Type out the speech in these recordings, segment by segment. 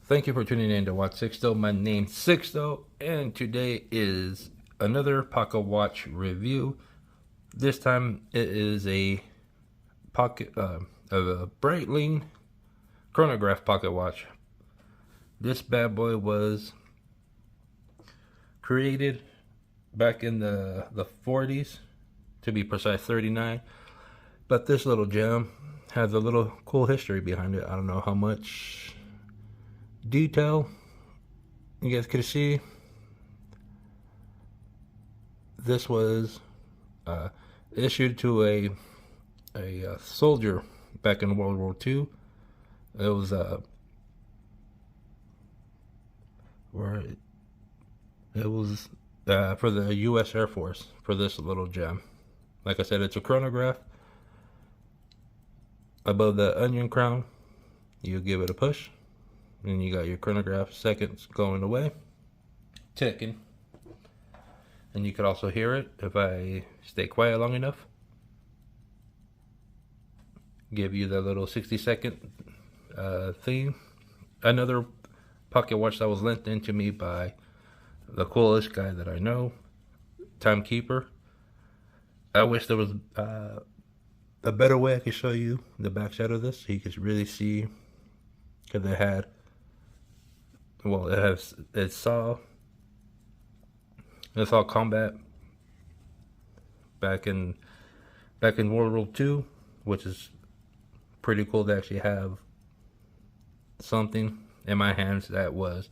Thank you for tuning in to Watch Sixto. My name's Sixto, and today is another Pocket Watch review. This time it is a Breitling Chronograph Pocket Watch. This bad boy was created back in the 40s, to be precise 39. But this little gem has a little cool history behind it. I don't know how much detail you guys could see. This was issued to a soldier back in World War II. It was for the U.S. Air Force for this little gem. Like I said, it's a chronograph. Above the onion crown, you give it a push, and you got your chronograph seconds going away, ticking. And you could also hear it if I stay quiet long enough. Give you the little 60-second theme. Another pocket watch that was lent into me by the coolest guy that I know, Timekeeper. I wish there was a better way I could show you the backside of this so you could really see, because it saw combat back in World War II, which is pretty cool to actually have something in my hands that was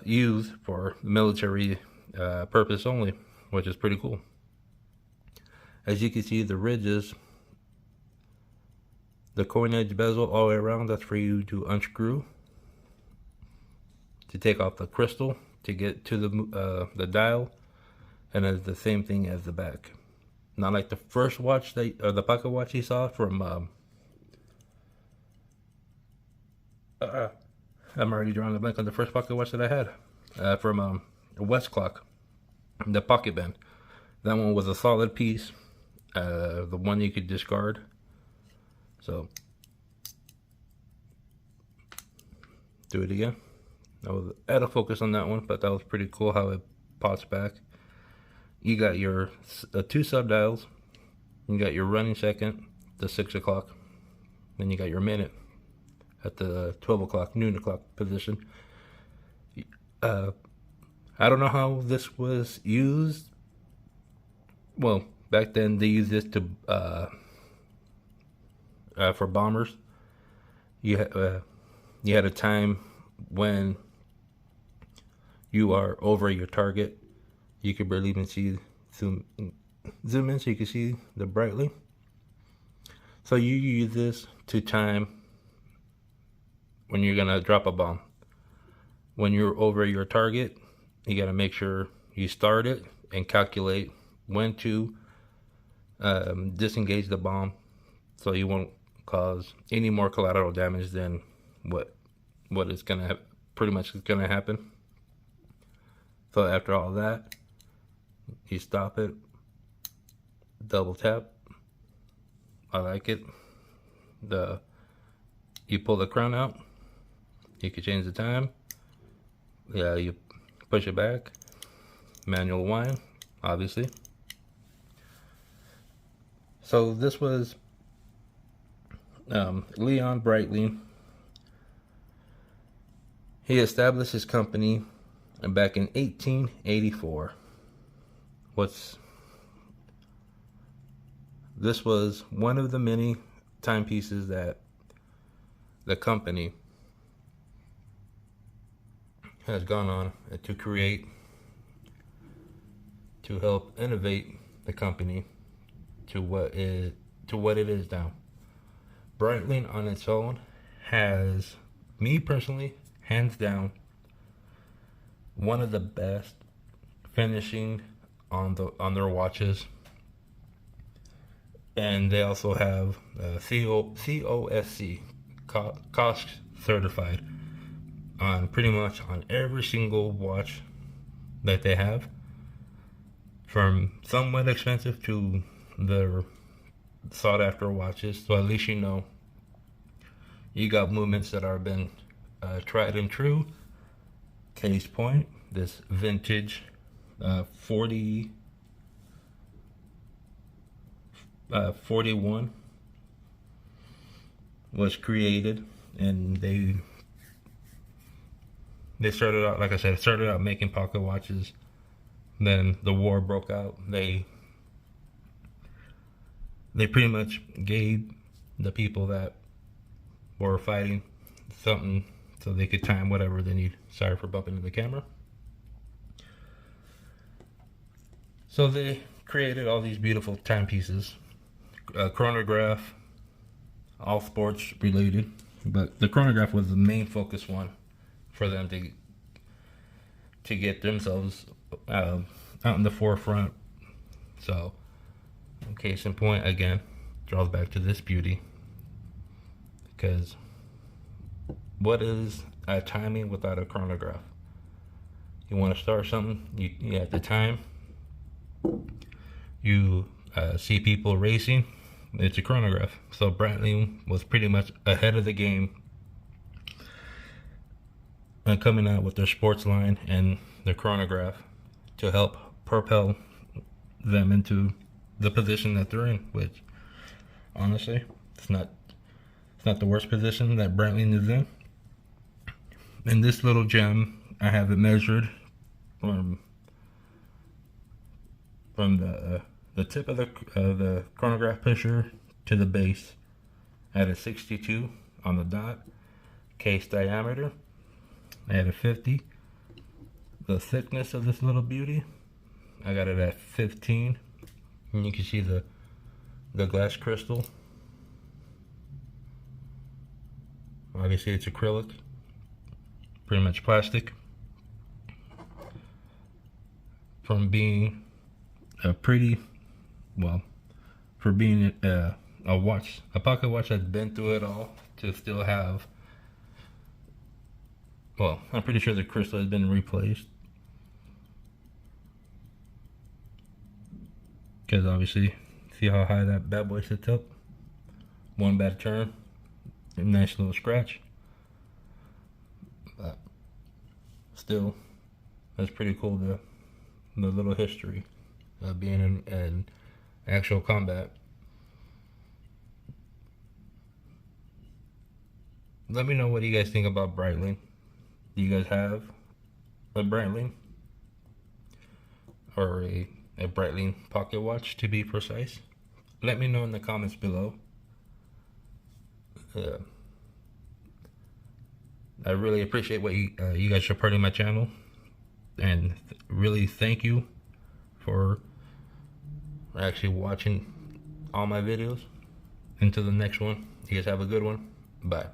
used for military purpose only, which is pretty cool. As you can see, the ridges, the coin edge bezel all the way around, that's for you to unscrew to take off the crystal to get to the dial, and it's the same thing as the back. Not like the first watch or the pocket watch you saw from I'm already drawing a blank on the first pocket watch that I had from West Clock, the pocket band. That one was a solid piece, the one you could discard. So do it again. I was out of focus on that one, but that was pretty cool how it pops back. You got your two sub dials. You got your running second, the 6 o'clock. Then you got your minute at the 12 o'clock, noon o'clock position. I don't know how this was used. Well, back then they used this to for bombers. You had a time when you are over your target. You could barely even see zoom in so you can see the Breitling. So you use this to time when you're gonna drop a bomb. When you're over your target, you gotta make sure you start it and calculate when to disengage the bomb, so you won't cause any more collateral damage than what is gonna pretty much is gonna happen. So after all that, you stop it, double tap. I like it. You pull the crown out. You can change the time. Yeah, you push it back. Manual wind, obviously. So this was Leon Breitling. He established his company back in 1884. This was one of the many timepieces that the company has gone on to create to help innovate the company to what it is now. Breitling on its own has, me personally, hands down, one of the best finishing on their watches. And they also have COSC, cost certified, on pretty much on every single watch that they have, from somewhat expensive to their sought after watches. So at least you know You got movements that are been tried and true. Case point, this vintage 41 was created, and they started out, like I said, started out making pocket watches. Then the war broke out. They pretty much gave the people that were fighting something so they could time whatever they need. Sorry for bumping into the camera. So they created all these beautiful timepieces, chronograph, all sports related, but the chronograph was the main focus one for them to get themselves out in the forefront. So, case in point, again, draws back to this beauty, because what is a timing without a chronograph? You want to start something, you have the time. You see people racing, it's a chronograph. So Breitling was pretty much ahead of the game and coming out with their sports line and their chronograph to help propel them into the position that they're in, which honestly, it's not the worst position that Breitling is in. In this little gem, I have it measured from the tip of the chronograph pusher to the base at a 62 on the dot. Case diameter at a 50. The thickness of this little beauty, I got it at 15, and you can see the glass crystal. Obviously it's acrylic, pretty much plastic. From being a pretty, well, for being a watch, a pocket watch that's been through it all, to still have, well, I'm pretty sure the crystal has been replaced, because obviously, see how high that bad boy sits up? One bad turn, a nice little scratch. But still, that's pretty cool, the little history of being in actual combat. Let me know what you guys think about Breitling. Do you guys have a Breitling? Or a Breitling pocket watch, to be precise? Let me know in the comments below. I really appreciate what you guys supporting my channel, and really thank you for actually watching all my videos. Until the next one, you guys have a good one. Bye.